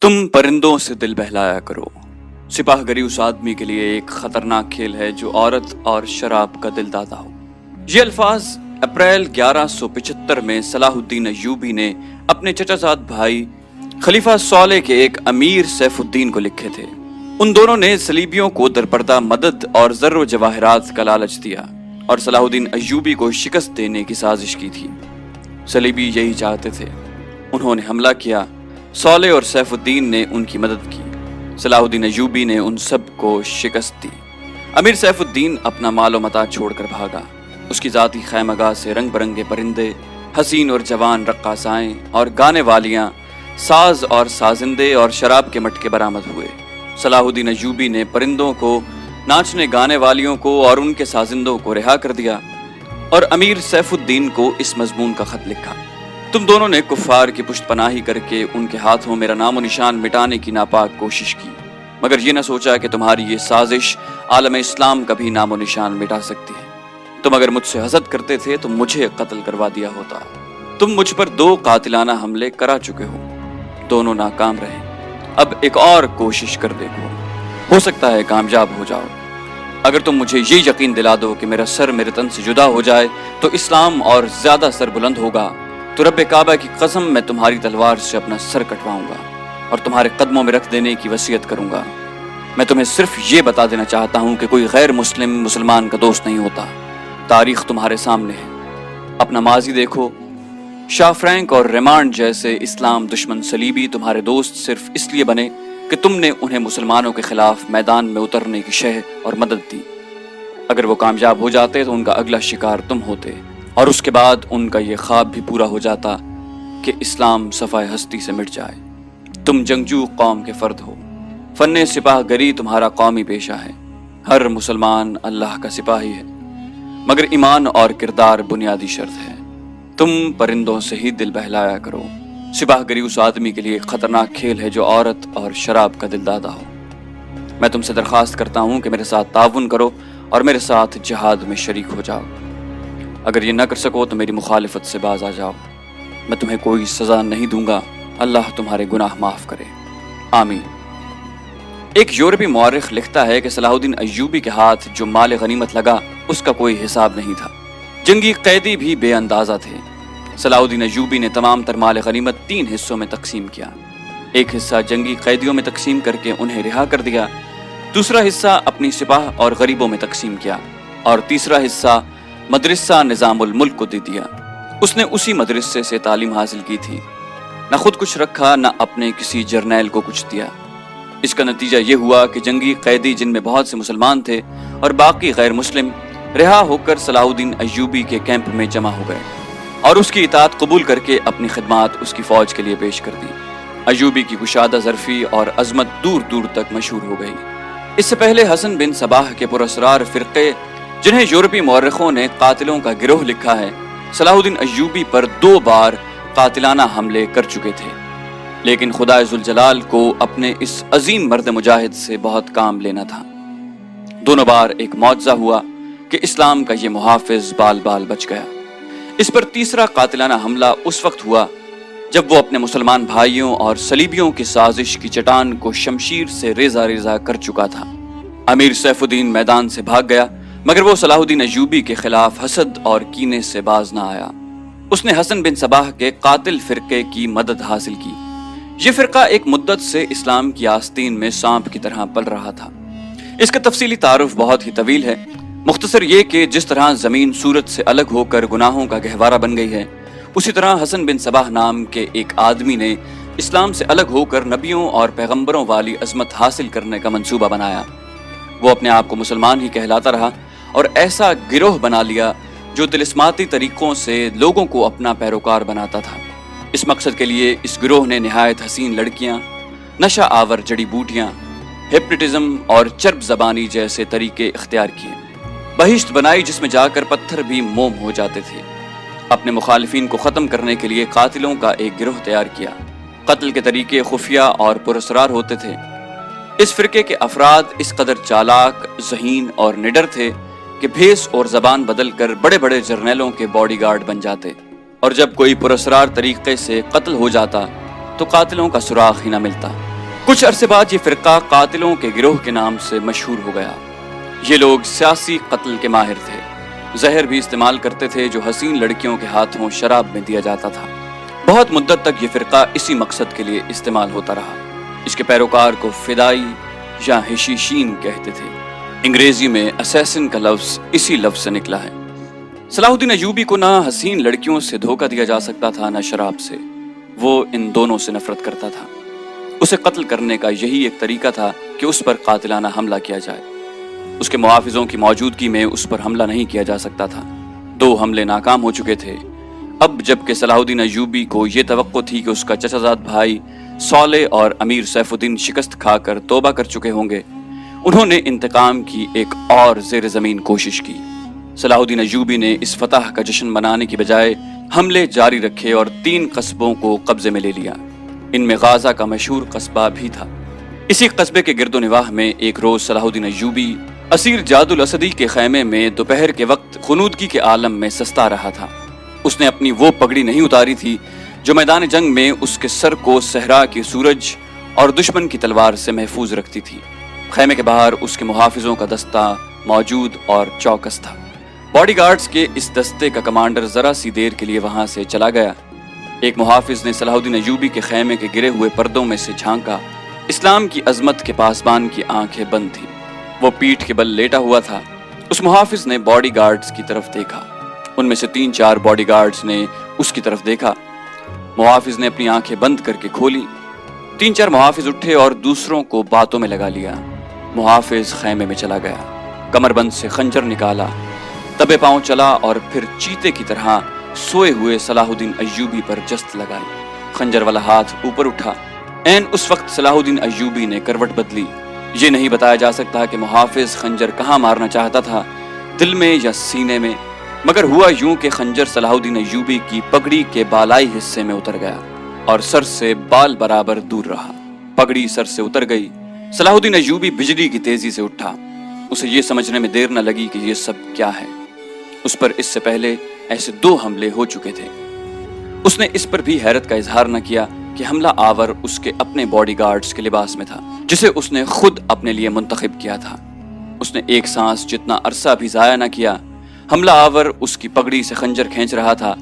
تم پرندوں سے دل بہلایا کرو۔ سپاہ گری اس آدمی کے لیے ایک خطرناک کھیل ہے جو عورت اور شراب کا دل دادا ہو۔ یہ الفاظ اپریل 1175 میں صلاح الدین ایوبی نے اپنے چچا زاد بھائی خلیفہ صالح کے ایک امیر سیف الدین کو لکھے تھے۔ ان دونوں نے صلیبیوں کو درپردہ مدد اور زر و جواہرات کا لالچ دیا اور صلاح الدین ایوبی کو شکست دینے کی سازش کی تھی۔ صلیبی یہی چاہتے تھے۔ انہوں نے حملہ کیا، صالح اور سیف الدین نے ان کی مدد کی۔ صلاح الدین ایوبی نے ان سب کو شکست دی۔ امیر سیف الدین اپنا مال و متاع چھوڑ کر بھاگا۔ اس کی ذاتی خیمگاہ سے رنگ برنگے پرندے، حسین اور جوان رقاصائیں اور گانے والیاں، ساز اور سازندے اور شراب کے مٹکے برآمد ہوئے۔ صلاح الدین ایوبی نے پرندوں کو، ناچنے گانے والیوں کو اور ان کے سازندوں کو رہا کر دیا اور امیر سیف الدین کو اس مضمون کا خط لکھا: تم دونوں نے کفار کی پشت پناہی کر کے ان کے ہاتھوں میرا نام و نشان مٹانے کی ناپاک کوشش کی، مگر یہ نہ سوچا کہ تمہاری یہ سازش عالم اسلام کا بھی نام و نشان مٹا سکتی ہے۔ تم اگر مجھ سے حسد کرتے تھے تو مجھے قتل کروا دیا ہوتا۔ تم مجھ پر 2 قاتلانہ حملے کرا چکے ہو، دونوں ناکام رہے۔ اب ایک اور کوشش کر دیکھو، ہو سکتا ہے کامیاب ہو جاؤ۔ اگر تم مجھے یہ یقین دلا دو کہ میرا سر میرے تن سے جدا ہو جائے تو اسلام اور زیادہ سر بلند ہوگا، تو رب کعبہ کی قسم میں تمہاری تلوار سے اپنا سر کٹواؤں گا اور تمہارے قدموں میں رکھ دینے کی وصیت کروں گا۔ میں تمہیں صرف یہ بتا دینا چاہتا ہوں کہ کوئی غیر مسلم مسلمان کا دوست نہیں ہوتا۔ تاریخ تمہارے سامنے ہے، اپنا ماضی دیکھو۔ شاہ فرینک اور ریمانڈ جیسے اسلام دشمن صلیبی تمہارے دوست صرف اس لیے بنے کہ تم نے انہیں مسلمانوں کے خلاف میدان میں اترنے کی شہ اور مدد دی۔ اگر وہ کامیاب ہو جاتے تو ان کا اگلا شکار تم ہوتے، اور اس کے بعد ان کا یہ خواب بھی پورا ہو جاتا کہ اسلام صفحہ ہستی سے مٹ جائے۔ تم جنگجو قوم کے فرد ہو، فن سپاہ گری تمہارا قومی پیشہ ہے۔ ہر مسلمان اللہ کا سپاہی ہے، مگر ایمان اور کردار بنیادی شرط ہے۔ تم پرندوں سے ہی دل بہلایا کرو۔ سپاہ گری اس آدمی کے لیے ایک خطرناک کھیل ہے جو عورت اور شراب کا دل دادا ہو۔ میں تم سے درخواست کرتا ہوں کہ میرے ساتھ تعاون کرو اور میرے ساتھ جہاد میں شریک ہو جاؤ۔ اگر یہ نہ کر سکو تو میری مخالفت سے باز آ جاؤ۔ میں تمہیں کوئی سزا نہیں دوں گا، اللہ تمہارے گناہ معاف کرے، آمین۔ ایک یورپی مورخ لکھتا ہے کہ صلاح الدین ایوبی کے ہاتھ جو مال غنیمت لگا اس کا کوئی حساب نہیں تھا۔ جنگی قیدی بھی بے اندازہ تھے۔ صلاح الدین ایوبی نے تمام تر مال غنیمت 3 حصوں میں تقسیم کیا۔ ایک حصہ جنگی قیدیوں میں تقسیم کر کے انہیں رہا کر دیا، دوسرا حصہ اپنی سپاہ اور غریبوں میں تقسیم کیا، اور تیسرا حصہ مدرسہ نظام الملک کو دے دیا۔ اس نے اسی مدرسے سے تعلیم حاصل کی تھی، نہ خود کچھ رکھا نہ اپنے کسی جرنیل کو کچھ دیا۔ اس کا نتیجہ یہ ہوا کہ جنگی قیدی جن میں بہت سے مسلمان تھے اور باقی غیر مسلم رہا ہو کر صلاح الدین ایوبی کے کیمپ میں جمع ہو گئے اور اس کی اطاعت قبول کر کے اپنی خدمات اس کی فوج کے لیے پیش کر دی۔ ایوبی کی کشادہ ظرفی اور عظمت دور دور تک مشہور ہو گئی۔ اس سے پہلے حسن بن صباح کے پراسرار فرقے، جنہیں یورپی مورخوں نے قاتلوں کا گروہ لکھا ہے، صلاح الدین ایوبی پر 2 بار قاتلانہ حملے کر چکے تھے، لیکن خدا ذوالجلال کو اپنے اس عظیم مرد مجاہد سے بہت کام لینا تھا۔ دونوں بار ایک معجزہ ہوا کہ اسلام کا یہ محافظ بال بال بچ گیا۔ اس پر تیسرا قاتلانہ حملہ اس وقت ہوا جب وہ اپنے مسلمان بھائیوں اور صلیبیوں کی سازش کی چٹان کو شمشیر سے ریزہ ریزہ کر چکا تھا۔ امیر سیف الدین میدان سے بھاگ گیا، مگر وہ صلاح الدین ایوبی کے خلاف حسد اور کینے سے باز نہ آیا۔ اس نے حسن بن صباح کے قاتل فرقے کی مدد حاصل کی۔ یہ فرقہ ایک مدت سے اسلام کی آستین میں سانپ کی طرح پل رہا تھا۔ اس کا تفصیلی تعارف بہت ہی طویل ہے، مختصر یہ کہ جس طرح زمین سورج سے الگ ہو کر گناہوں کا گہوارہ بن گئی ہے، اسی طرح حسن بن صباح نام کے ایک آدمی نے اسلام سے الگ ہو کر نبیوں اور پیغمبروں والی عظمت حاصل کرنے کا منصوبہ بنایا۔ وہ اپنے آپ کو مسلمان ہی کہلاتا رہا اور ایسا گروہ بنا لیا جو طلسماتی طریقوں سے لوگوں کو اپنا پیروکار بناتا تھا۔ اس مقصد کے لیے اس گروہ نے نہایت حسین لڑکیاں، نشہ آور جڑی بوٹیاں، ہپنوٹزم اور چرب زبانی جیسے طریقے اختیار کیے۔ بہشت بنائی جس میں جا کر پتھر بھی موم ہو جاتے تھے۔ اپنے مخالفین کو ختم کرنے کے لیے قاتلوں کا ایک گروہ تیار کیا۔ قتل کے طریقے خفیہ اور پراسرار ہوتے تھے۔ اس فرقے کے افراد اس قدر چالاک، ذہین اور نڈر تھے کہ بھیس اور زبان بدل کر بڑے بڑے جرنیلوں کے باڈی گارڈ بن جاتے، اور جب کوئی پراسرار طریقے سے قتل ہو جاتا تو قاتلوں کا سراغ ہی نہ ملتا۔ کچھ عرصے بعد یہ فرقہ قاتلوں کے گروہ کے نام سے مشہور ہو گیا۔ یہ لوگ سیاسی قتل کے ماہر تھے، زہر بھی استعمال کرتے تھے جو حسین لڑکیوں کے ہاتھوں شراب میں دیا جاتا تھا۔ بہت مدت تک یہ فرقہ اسی مقصد کے لیے استعمال ہوتا رہا۔ اس کے پیروکار کو فدائی یا حشیشین کہتے تھے۔ انگریزی میں اسیسن کا لفظ اسی لفظ سے نکلا ہے۔ صلاح الدین ایوبی کو نہ حسین لڑکیوں سے دھوکہ دیا جا سکتا تھا نہ شراب سے۔ وہ ان دونوں سے نفرت کرتا تھا۔ اسے قتل کرنے کا یہی ایک طریقہ تھا کہ اس پر قاتلانہ حملہ کیا جائے۔ اس کے محافظوں کی موجودگی میں اس پر حملہ نہیں کیا جا سکتا تھا۔ 2 حملے ناکام ہو چکے تھے۔ اب جب کہ صلاح الدین ایوبی کو یہ توقع تھی کہ اس کا چچا زاد بھائی صالح اور امیر سیف الدین شکست کھا کر توبہ کر چکے ہوں گے، انہوں نے انتقام کی ایک اور زیر زمین کوشش کی۔ صلاح الدین ایوبی نے اس فتح کا جشن منانے کی بجائے حملے جاری رکھے اور 3 قصبوں کو قبضے میں لے لیا۔ ان میں غازہ کا مشہور قصبہ بھی تھا۔ اسی قصبے کے گرد و نواح میں ایک روز صلاح الدین ایوبی اسیر جاد الاسدی کے خیمے میں دوپہر کے وقت خنودگی کے عالم میں سستا رہا تھا۔ اس نے اپنی وہ پگڑی نہیں اتاری تھی جو میدان جنگ میں اس کے سر کو صحرا کے سورج اور دشمن کی تلوار سے محفوظ رکھتی تھی۔ خیمے کے باہر اس کے محافظوں کا دستہ موجود اور چوکس تھا۔ باڈی گارڈز کے اس دستے کا کمانڈر ذرا سی دیر کے لیے وہاں سے چلا گیا۔ ایک محافظ نے صلاح الدین ایوبی کے خیمے کے گرے ہوئے پردوں میں سے جھانکا۔ اسلام کی عظمت کے پاسبان کی آنکھیں بند تھیں۔ وہ پیٹھ کے بل لیٹا ہوا تھا۔ اس محافظ نے باڈی گارڈز کی طرف دیکھا۔ ان میں سے 3-4 باڈی گارڈز نے اس کی طرف دیکھا۔ محافظ نے اپنی آنکھیں بند کر کے کھولی۔ 3-4 محافظ اٹھے اور دوسروں کو باتوں میں لگا لیا۔ محافظ خیمے میں چلا گیا، کمر بند سے خنجر نکالا، دبے پاؤں چلا اور پھر چیتے کی طرح سوئے ہوئے صلاح الدین ایوبی پر جست لگائی۔ خنجر والا ہاتھ اوپر اٹھا۔ عین اس وقت صلاح الدین ایوبی نے کروٹ بدلی۔ یہ نہیں بتایا جا سکتا کہ محافظ خنجر کہاں مارنا چاہتا تھا، دل میں یا سینے میں، مگر ہوا یوں کہ خنجر صلاح الدین ایوبی کی پگڑی کے بالائی حصے میں اتر گیا اور سر سے بال برابر دور رہا۔ پگڑی سر سے اتر گئی۔ صلاح الدین ایوبی بجلی کی تیزی سے اٹھا۔ اسے یہ سمجھنے میں دیر نہ لگی کہ یہ سب کیا ہے۔ اس پر اس سے پہلے ایسے 2 حملے ہو چکے تھے۔ اس نے اس پر بھی حیرت کا اظہار نہ کیا کہ حملہ آور اس کے اپنے باڈی گارڈز کے لباس میں تھا، جسے اس نے خود اپنے لیے منتخب کیا تھا۔ اس نے ایک سانس جتنا عرصہ بھی ضائع نہ کیا۔ حملہ آور اس کی پگڑی سے خنجر کھینچ رہا تھا۔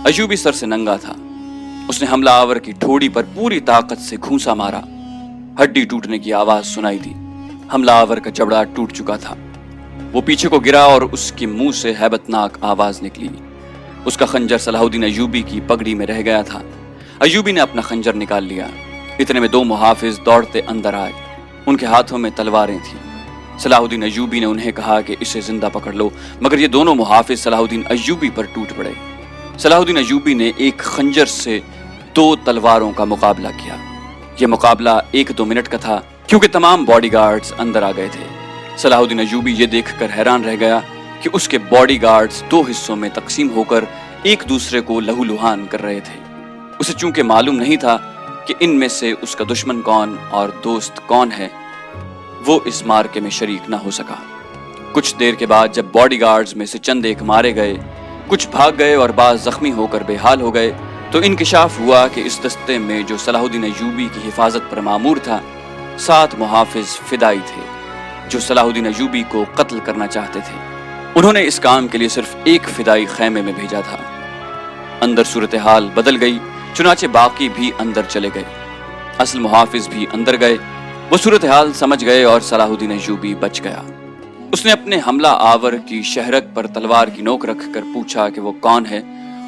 ایوبی سر سے ننگا تھا۔ اس نے حملہ آور کی ٹھوڑی پر پوری طاقت سے گھونسا مارا۔ ہڈی ٹوٹنے کی آواز سنائی دی۔ حملہ آور کا جبڑا ٹوٹ چکا تھا۔ وہ پیچھے کو گرا اور اس کے منہ سے ہیبت ناک آواز نکلی۔ اس کا خنجر صلاح الدین ایوبی کی پگڑی میں رہ گیا تھا۔ ایوبی نے اپنا خنجر نکال لیا۔ اتنے میں 2 محافظ دوڑتے اندر آئے۔ ان کے ہاتھوں میں تلواریں تھیں۔ صلاح الدین ایوبی نے انہیں کہا کہ اسے زندہ پکڑ لو، مگر یہ دونوں محافظ صلاح الدین ایوبی پر ٹوٹ پڑے۔ صلاح الدین ایوبی نے ایک خنجر سے 2 تلواروں کا مقابلہ کیا۔ یہ مقابلہ 1-2 منٹ کا تھا کیونکہ تمام باڈی گارڈز اندر آ گئے تھے۔ صلاح الدین ایوبی یہ دیکھ کر حیران رہ گیا کہ اس کے باڈی گارڈز 2 حصوں میں تقسیم ہو کر ایک دوسرے کو لہو لہان کر رہے تھے۔ اسے چونکہ معلوم نہیں تھا کہ ان میں سے اس کا دشمن کون اور دوست کون ہے، وہ اس مارکے میں شریک نہ ہو سکا۔ کچھ دیر کے بعد جب باڈی گارڈز میں سے چند ایک مارے گئے، کچھ بھاگ گئے اور بعض زخمی ہو کر بے حال ہو گئے، تو انکشاف ہوا کہ اس دستے میں جو صلاح الدین ایوبی کی حفاظت پر مامور تھا، 7 محافظ فدائی تھے جو صلاح الدین ایوبی کو قتل کرنا چاہتے تھے۔ انہوں نے اس کام کے لیے صرف ایک فدائی خیمے میں بھیجا تھا۔ اندر صورتحال بدل گئی، چنانچہ باقی بھی اندر چلے گئے۔ اصل محافظ بھی اندر گئے۔ وہ صورتحال سمجھ گئے اور صلاح الدین ایوبی بچ گیا۔ اس نے اپنے حملہ آور کی شہرک پر تلوار کی نوک رکھ کر پوچھا کہ وہ کون ہے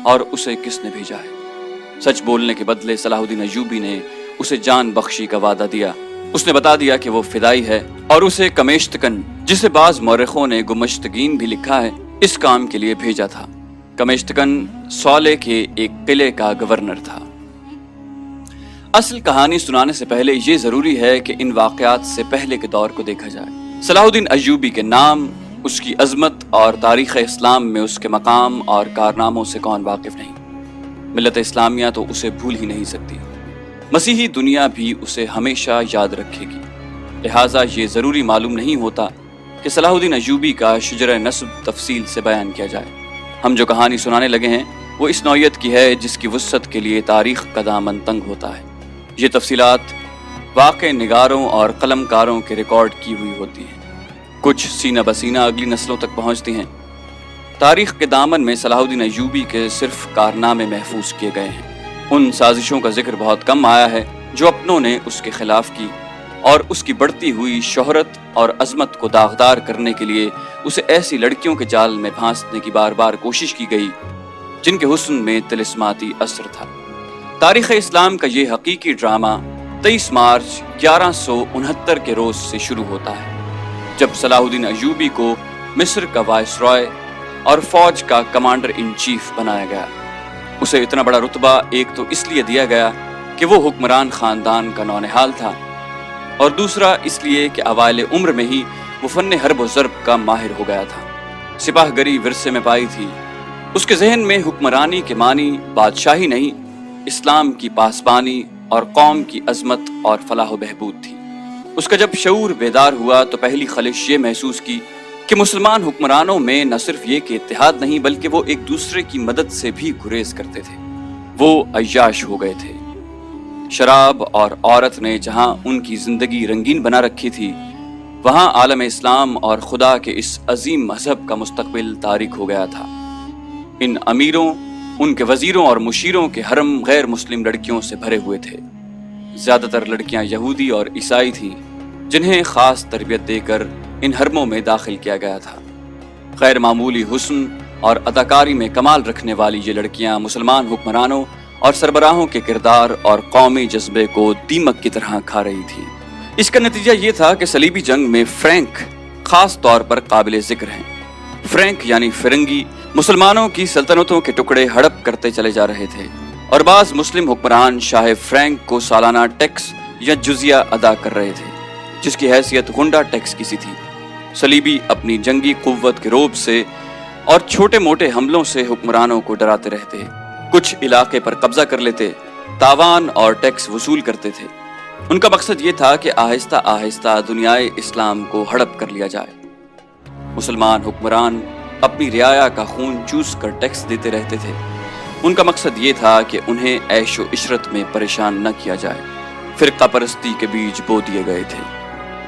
اور اسے کس نے بھیجا ہے۔ سچ بولنے کے بدلے صلاح الدین ایوبی نے اسے جان بخشی کا وعدہ دیا۔ اس نے بتا دیا کہ وہ فدائی ہے اور اسے کمیشتکن، جسے بعض مورخوں نے گمشتگین بھی لکھا ہے، اس کام کے لیے بھیجا تھا۔ کمیشتکن صالح کے ایک قلعے کا گورنر تھا۔ اصل کہانی سنانے سے پہلے یہ ضروری ہے کہ ان واقعات سے پہلے کے دور کو دیکھا جائے۔ صلاح الدین ایوبی کے نام، اس کی عظمت اور تاریخ اسلام میں اس کے مقام اور کارناموں سے کون واقف نہیں؟ ملت اسلامیہ تو اسے بھول ہی نہیں سکتی۔ مسیحی دنیا بھی اسے ہمیشہ یاد رکھے گی۔ لہٰذا یہ ضروری معلوم نہیں ہوتا کہ صلاح الدین ایوبی کا شجرہ نسب تفصیل سے بیان کیا جائے۔ ہم جو کہانی سنانے لگے ہیں وہ اس نوعیت کی ہے جس کی وسعت کے لیے تاریخ کا دامن تنگ ہوتا ہے۔ یہ تفصیلات واقع نگاروں اور قلم کاروں کے ریکارڈ کی ہوئی ہوتی ہیں، کچھ سینہ بسینہ اگلی نسلوں تک پہنچتی ہیں۔ تاریخ کے دامن میں صلاح الدین ایوبی کے صرف کارنامے محفوظ کیے گئے ہیں۔ ان سازشوں کا ذکر بہت کم آیا ہے جو اپنوں نے اس کے خلاف کی، اور اس کی بڑھتی ہوئی شہرت اور عظمت کو داغدار کرنے کے لیے اسے ایسی لڑکیوں کے جال میں پھانسنے کی بار بار کوشش کی گئی جن کے حسن میں طلسماتی اثر تھا۔ تاریخ اسلام کا یہ حقیقی ڈرامہ 23 مارچ 1169 کے روز سے شروع ہوتا ہے، جب صلاح الدین ایوبی کو مصر کا وائس رائے اور فوج کا کمانڈر ان چیف بنایا گیا۔ اسے اتنا بڑا رتبہ ایک تو اس لیے دیا گیا کہ وہ حکمران خاندان کا نونہال تھا، اور دوسرا اس لیے کہ اوائل عمر میں ہی وہ فن حرب و ضرب کا ماہر ہو گیا تھا۔ سپاہ گری ورثے میں پائی تھی۔ اس کے ذہن میں حکمرانی کے معنی بادشاہی نہیں، اسلام کی پاسبانی اور قوم کی عظمت اور فلاح و بہبود تھی۔ اس کا جب شعور بیدار ہوا تو پہلی خلش یہ محسوس کی کہ مسلمان حکمرانوں میں نہ صرف یہ کہ اتحاد نہیں، بلکہ وہ ایک دوسرے کی مدد سے بھی گریز کرتے تھے۔ وہ عیاش ہو گئے تھے۔ شراب اور عورت نے جہاں ان کی زندگی رنگین بنا رکھی تھی، وہاں عالم اسلام اور خدا کے اس عظیم مذہب کا مستقبل تاریک ہو گیا تھا۔ ان امیروں، ان کے وزیروں اور مشیروں کے حرم غیر مسلم لڑکیوں سے بھرے ہوئے تھے۔ زیادہ تر لڑکیاں یہودی اور عیسائی تھیں، جنہیں خاص تربیت دے کر ان حرموں میں داخل کیا گیا تھا۔ غیر معمولی حسن اور اداکاری میں کمال رکھنے والی یہ لڑکیاں مسلمان حکمرانوں اور سربراہوں کے کردار اور قومی جذبے کو دیمک کی طرح کھا رہی تھی۔ اس کا نتیجہ یہ تھا کہ صلیبی جنگ میں فرینک خاص طور پر قابل ذکر ہیں۔ فرینک یعنی فرنگی مسلمانوں کی سلطنتوں کے ٹکڑے ہڑپ کرتے چلے جا رہے تھے، اور بعض مسلم حکمران شاہ فرینک کو سالانہ ٹیکس یا جزیہ ادا کر رہے تھے، جس کی حیثیت غنڈہ ٹیکس کی سی تھی۔ صلیبی اپنی جنگی قوت کے رعب سے اور چھوٹے موٹے حملوں سے حکمرانوں کو ڈراتے رہتے، کچھ علاقے پر قبضہ کر لیتے، تاوان اور ٹیکس وصول کرتے تھے۔ ان کا مقصد یہ تھا کہ آہستہ آہستہ دنیائے اسلام کو ہڑپ کر لیا جائے۔ مسلمان حکمران اپنی رعایا کا خون چوس کر ٹیکس دیتے رہتے تھے۔ ان کا مقصد یہ تھا کہ انہیں عیش و عشرت میں پریشان نہ کیا جائے۔ فرقہ پرستی کے بیج بو دیے گئے تھے۔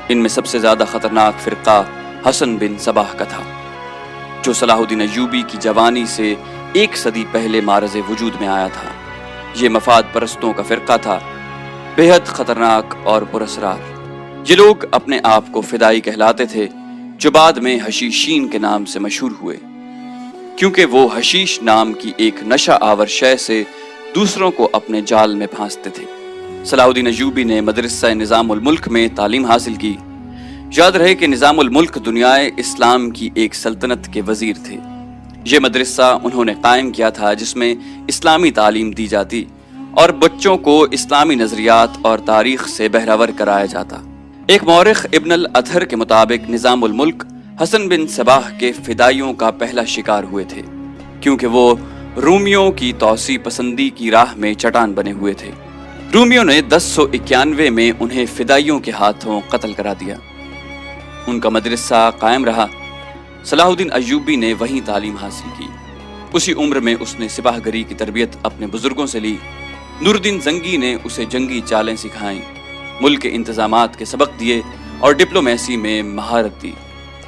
ان میں سب سے زیادہ خطرناک فرقہ حسن بن صباح کا تھا، جو صلاح الدین ایوبی کی جوانی سے 1 صدی پہلے معرض وجود میں آیا تھا۔ یہ مفاد پرستوں کا فرقہ تھا، بے حد خطرناک اور پراسرار۔ یہ لوگ اپنے آپ کو فدائی کہلاتے تھے، جو بعد میں حشیشین کے نام سے مشہور ہوئے، کیونکہ وہ حشیش نام کی ایک نشہ آور شے سے دوسروں کو اپنے جال میں پھانستے تھے۔ صلاح الدین ایوبی نے مدرسہ نظام الملک میں تعلیم حاصل کی۔ یاد رہے کہ نظام الملک دنیائے اسلام کی ایک سلطنت کے وزیر تھے۔ یہ مدرسہ انہوں نے قائم کیا تھا جس میں اسلامی تعلیم دی جاتی اور بچوں کو اسلامی نظریات اور تاریخ سے بہرور کرایا جاتا۔ ایک مورخ ابن الاطہر کے مطابق نظام الملک حسن بن صباح کے فدائیوں کا پہلا شکار ہوئے تھے، کیونکہ وہ رومیوں کی توسیع پسندی کی راہ میں چٹان بنے ہوئے تھے۔ رومیوں نے 1091 میں انہیں فدائیوں کے ہاتھوں قتل کرا دیا۔ ان کا مدرسہ قائم رہا۔ صلاح الدین ایوبی نے وہیں تعلیم حاصل کی۔ اسی عمر میں اس نے سپاہ گری کی تربیت اپنے بزرگوں سے لی۔ نور الدین زنگی نے اسے جنگی چالیں سکھائیں، ملک کے انتظامات کے سبق دیے اور ڈپلومیسی میں مہارت دی۔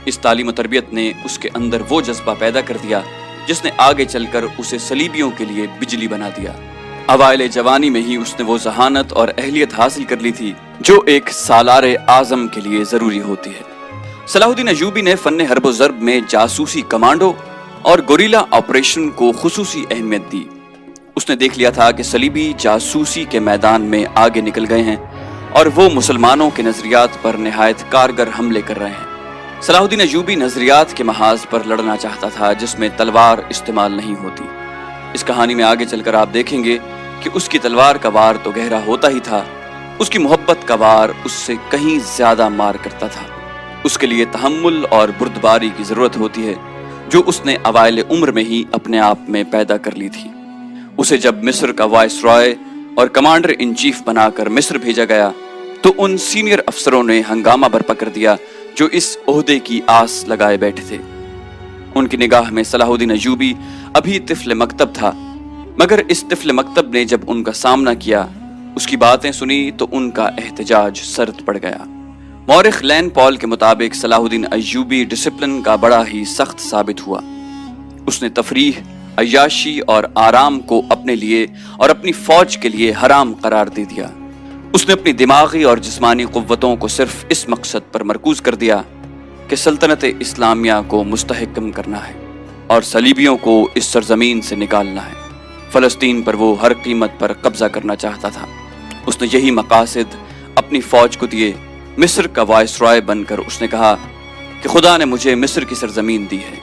اس تعلیم و تربیت نے اس کے اندر وہ جذبہ پیدا کر دیا جس نے آگے چل کر اسے صلیبیوں کے لیے بجلی بنا دیا۔ اوائل جوانی میں ہی اس نے وہ ذہانت اور اہلیت حاصل کر لی تھی جو ایک سالار اعظم کے لیے ضروری ہوتی ہے۔ صلاح الدین ایوبی نے فن حرب و ضرب میں جاسوسی کمانڈو اور گوریلا آپریشن کو خصوصی اہمیت دی۔ اس نے دیکھ لیا تھا کہ صلیبی جاسوسی کے میدان میں آگے نکل گئے ہیں اور وہ مسلمانوں کے نظریات پر نہایت کارگر حملے کر رہے ہیں۔ صلاح الدین ایوبی نظریات کے محاذ پر لڑنا چاہتا تھا جس میں تلوار استعمال نہیں ہوتی۔ اس کہانی میں آگے چل کر آپ دیکھیں گے کہ اس کی تلوار کا وار تو گہرا ہوتا ہی تھا، اس کی محبت کا وار اس سے کہیں زیادہ مار کرتا تھا۔ اس کے لیے تحمل اور بردباری کی ضرورت ہوتی ہے جو اس نے اوائل عمر میں ہی اپنے آپ میں پیدا کر لی تھی۔ اسے جب مصر کا وائس رائے اور کمانڈر ان چیف بنا کر مصر بھیجا گیا تو ان سینئر افسروں نے ہنگامہ برپا کر دیا جو اس عہدے کی آس لگائے بیٹھے تھے۔ ان کی نگاہ میں صلاح الدین ایوبی ابھی طفل مکتب تھا، مگر اس طفل مکتب نے جب ان کا سامنا کیا اس کی باتیں سنی تو ان کا احتجاج سرد پڑ گیا۔ مورخ لین پال کے مطابق صلاح الدین ایوبی ڈسپلن کا بڑا ہی سخت ثابت ہوا۔ اس نے تفریح، عیاشی اور آرام کو اپنے لیے اور اپنی فوج کے لیے حرام قرار دے دیا۔ اس نے اپنی دماغی اور جسمانی قوتوں کو صرف اس مقصد پر مرکوز کر دیا کہ سلطنت اسلامیہ کو مستحکم کرنا ہے اور صلیبیوں کو اس سرزمین سے نکالنا ہے۔ فلسطین پر وہ ہر قیمت پر قبضہ کرنا چاہتا تھا۔ اس نے یہی مقاصد اپنی فوج کو دیے۔ مصر کا وائسرائے بن کر اس نے کہا کہ خدا نے مجھے مصر کی سرزمین دی ہے،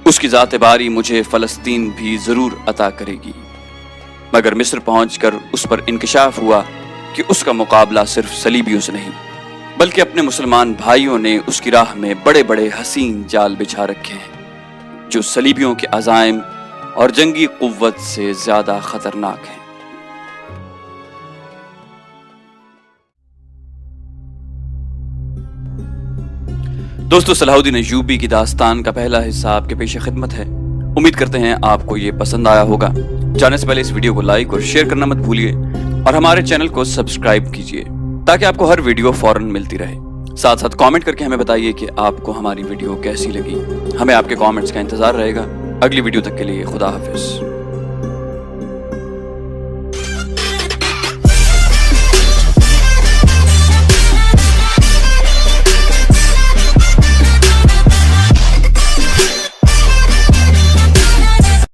اس کی ذات باری مجھے فلسطین بھی ضرور عطا کرے گی۔ مگر مصر پہنچ کر اس پر انکشاف ہوا کہ اس کا مقابلہ صرف صلیبیوں سے نہیں بلکہ اپنے مسلمان بھائیوں نے اس کی راہ میں بڑے بڑے حسین جال بچھا رکھے ہیں جو صلیبیوں کے عزائم اور جنگی قوت سے زیادہ خطرناک ہیں۔ دوستو، صلاح الدین ایوبی کی داستان کا پہلا حصہ آپ کے پیش خدمت ہے۔ امید کرتے ہیں آپ کو یہ پسند آیا ہوگا۔ جانے سے پہلے اس ویڈیو کو لائک اور شیئر کرنا مت بھولیے اور ہمارے چینل کو سبسکرائب کیجیے تاکہ آپ کو ہر ویڈیو فوراً ملتی رہے۔ ساتھ ساتھ کامنٹ کر کے ہمیں بتائیے کہ آپ کو ہماری ویڈیو کیسی لگی۔ ہمیں آپ کے کامنٹس کا انتظار رہے گا۔ اگلی ویڈیو تک کے لیے خدا حافظ۔